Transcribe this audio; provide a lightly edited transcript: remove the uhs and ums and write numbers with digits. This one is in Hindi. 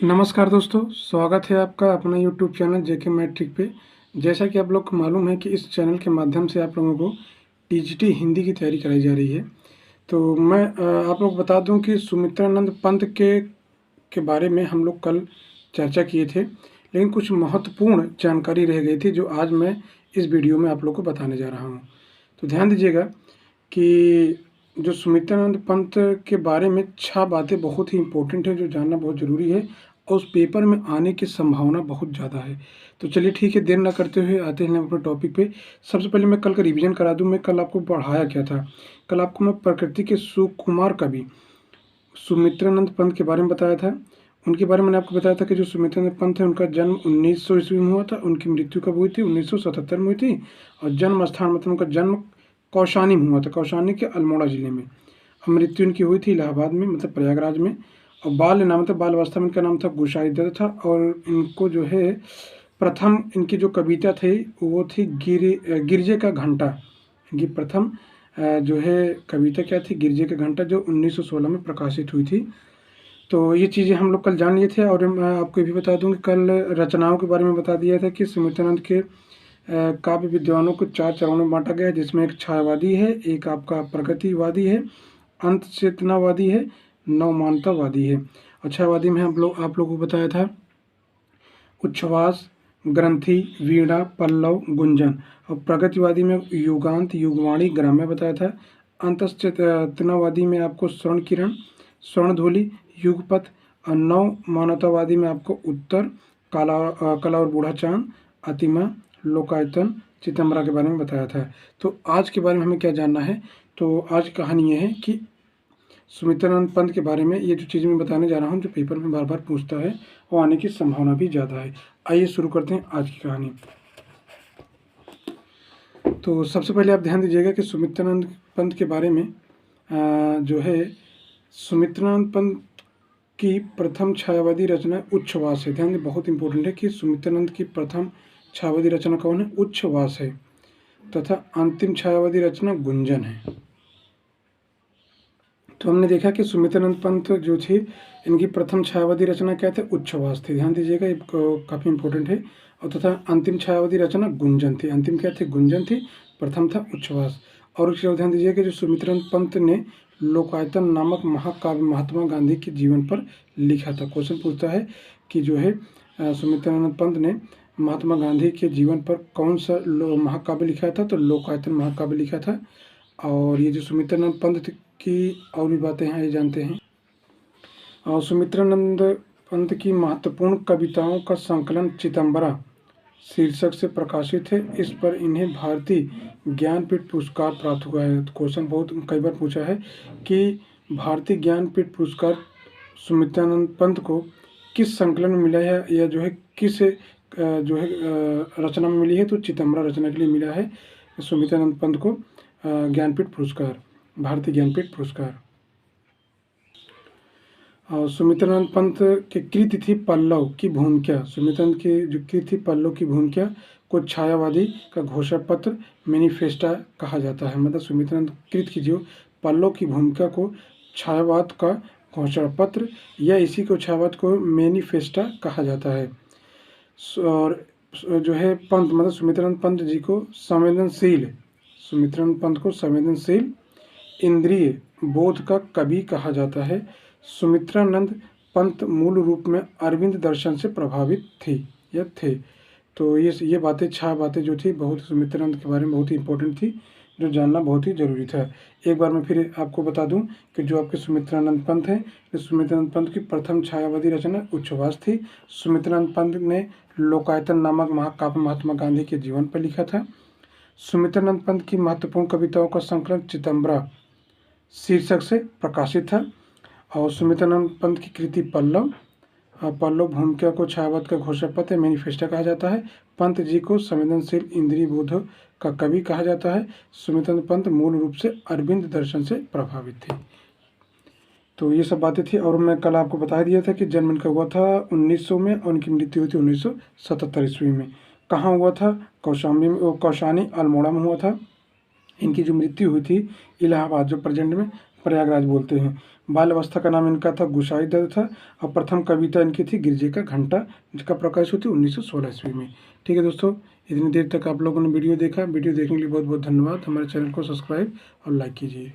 नमस्कार दोस्तों, स्वागत है आपका अपना यूट्यूब चैनल जेके मैट्रिक पे। जैसा कि आप लोग को मालूम है कि इस चैनल के माध्यम से आप लोगों को टीजीटी हिंदी की तैयारी कराई जा रही है। तो मैं आप लोग बता दूं कि सुमित्रानंद पंत के बारे में हम लोग कल चर्चा किए थे, लेकिन कुछ महत्वपूर्ण जानकारी रह गई थी जो आज मैं इस वीडियो में आप लोग को बताने जा रहा हूँ। तो ध्यान दीजिएगा कि जो सुमित्रानंद पंत के बारे में 6 बातें बहुत ही इम्पोर्टेंट है, जो जानना बहुत ज़रूरी है और उस पेपर में आने की संभावना बहुत ज़्यादा है। तो चलिए ठीक है, देर ना करते हुए आते हैं अपने टॉपिक पे। सबसे पहले मैं कल का रिवीजन करा दूं। मैं कल आपको पढ़ाया क्या था। कल आपको मैं प्रकृति के सुकुमार कवि सुमित्रानंद पंत के बारे में बताया था। उनके बारे में मैंने आपको बताया था कि जो सुमित्रानंद पंत है उनका जन्म 1900 ईस्वी में हुआ था। उनकी मृत्यु कब हुई थी? 1977 में हुई थी। और जन्म स्थान मतलब उनका जन्म कौशानी में हुआ था, कौशानी के अल्मोड़ा जिले में। और मृत्यु इनकी हुई थी इलाहाबाद में, मतलब प्रयागराज में। और बाल्य नाम था, बाल अवस्था में इनका नाम था गोसाई दत्त था। और इनको जो है प्रथम इनकी जो कविता थी वो थी गिरजे का घंटा। इनकी प्रथम जो है कविता क्या थी? गिरजे का घंटा, जो 1916 में प्रकाशित हुई थी। तो ये चीज़ें हम लोग कल जान लिए थे। और मैं आपको ये भी बता दूं कि कल रचनाओं के बारे में बता दिया था कि सुमित्रानंद के काव्य विद्वानों को 4 चरणों में बांटा गया है, जिसमें एक छायावादी है, एक आपका प्रगतिवादी है, अंत चेतनावादी है, नवमानतावादी है। और छायावादी में आप लोगों को बताया था उच्छ्वास, ग्रंथि, वीणा, पल्लव, गुंजन। और प्रगतिवादी में युगांत, युगवाणी, ग्राम्य बताया था। अंतश्चेतनावादी में आपको स्वर्ण किरण, स्वर्णधूलि, युगपथ। और नव मानवतावादी में आपको उत्तर, कला और बूढ़ा चांद, अतिमा, लोकायतन, चितंबरा के बारे में बताया था। तो आज के बारे में हमें क्या जानना है? तो आज कहानी ये है कि सुमित्रानंद पंत के बारे में ये जो चीज़ मैं बताने जा रहा हूँ, जो पेपर में बार बार पूछता है, वो आने की संभावना भी ज़्यादा है। आइए शुरू करते हैं आज की कहानी। तो सबसे पहले आप ध्यान दीजिएगा कि सुमित्रानंद पंत के बारे में जो है सुमित्रानंद पंत की प्रथम छायावादी रचना उच्छ्वास है। ध्यान दें, बहुत इंपॉर्टेंट है कि सुमित्रानंद की प्रथम छायावादी रचना कौन है? उच्छ्वास है। तथा अंतिम छायावादी रचना गुंजन है। तो हमने देखा कि सुमित्रानंद पंत जो थी, इनकी प्रथम छायावादी रचना क्या थे? उच्छ्वास थी। ध्यान दीजिएगा, ये काफ़ी इंपॉर्टेंट है। और तथा अंतिम छायावादी रचना गुंजन थी। अंतिम क्या थी? गुंजन थी। प्रथम था उच्छ्वास। और उसके बाद ध्यान दीजिएगा कि जो सुमित्रानंद पंत ने लोकायतन नामक महाकाव्य महात्मा गांधी के जीवन पर लिखा था। क्वेश्चन पूछता है कि जो है सुमित्रानंद पंत ने महात्मा गांधी के जीवन पर कौन सा महाकाव्य लिखा था? तो लोकायतन महाकाव्य लिखा था। और ये जो सुमित्रानंद पंत की और भी बातें हैं, ये जानते हैं। और सुमित्रानंद पंत की महत्वपूर्ण कविताओं का संकलन चितंबरा शीर्षक से प्रकाशित है। इस पर इन्हें भारतीय ज्ञानपीठ पुरस्कार प्राप्त हुआ है। क्वेश्चन बहुत कई बार पूछा है कि भारतीय ज्ञानपीठ पुरस्कार सुमित्रानंद पंत को किस संकलन में मिला है, या जो है किस जो है रचना में मिली है? तो चितंबरा रचना के लिए मिला है सुमित्रानंद पंत को ज्ञानपीठ पुरस्कार, भारतीय ज्ञानपीठ पुरस्कार। और सुमित्रानंद पंत की कृति थी पल्लव की भूमिका। सुमित्रानंद की जो कृति थी पल्लव की भूमिका को छायावादी का घोषणा पत्र मैनिफेस्टा कहा जाता है। मतलब सुमित्रानंद कृति की जो पल्लव की भूमिका को छायावाद का घोषणा पत्र या इसी को छायावाद को मैनिफेस्टा कहा जाता है। और जो है पंत मतलब सुमित्रानंद पंत जी को संवेदनशील, सुमित्रानंद पंत को संवेदनशील इंद्रिय बोध का कवि कहा जाता है। सुमित्रानंद पंत मूल रूप में अरविंद दर्शन से प्रभावित थी या थे। तो ये बातें 6 बातें जो थी बहुत सुमित्रानंद के बारे में बहुत ही इंपॉर्टेंट थी, जो जानना बहुत ही जरूरी था। एक बार मैं फिर आपको बता दूं कि जो आपके सुमित्रानंद पंत हैं, सुमित्रानंद पंत की प्रथम छायावादी रचना उच्छ्वास थी। सुमित्रानंद पंत ने लोकायतन नामक महाकाव्य महात्मा गांधी के जीवन पर लिखा था। सुमित्रानंद पंत की महत्वपूर्ण कविताओं का संकलन चितंबरा शीर्षक से प्रकाशित था। और सुमित्रानंद पंत की कृति पल्लव, पल्लव भूमिका को छायावाद का घोषणा पत्र मैनिफेस्टा कहा जाता है। पंत जी को संवेदनशील इंद्रिय बोध का कवि कहा जाता है। सुमित्रानंद पंत मूल रूप से अरविंद दर्शन से प्रभावित थे। तो ये सब बातें थी। और मैं कल आपको बता दिया था कि जन्म इनका हुआ था 1900 में और उनकी मृत्यु हुई थी 1977 ईस्वी में। कहाँ हुआ था? कौशाम्बी में, कौशानी अल्मोड़ा में हुआ था। इनकी जो मृत्यु हुई थी इलाहाबाद, जो प्रेजेंट में प्रयागराज बोलते हैं, बाल अवस्था का नाम इनका था गुशाई दत्त था, और प्रथम कविता इनकी थी गिरजे का घंटा, जिसका प्रकाश हुई थी 1916 ईस्वी में। ठीक है दोस्तों, इतनी देर तक आप लोगों ने वीडियो देखा। वीडियो देखने के लिए बहुत बहुत धन्यवाद। हमारे चैनल को सब्सक्राइब और लाइक कीजिए।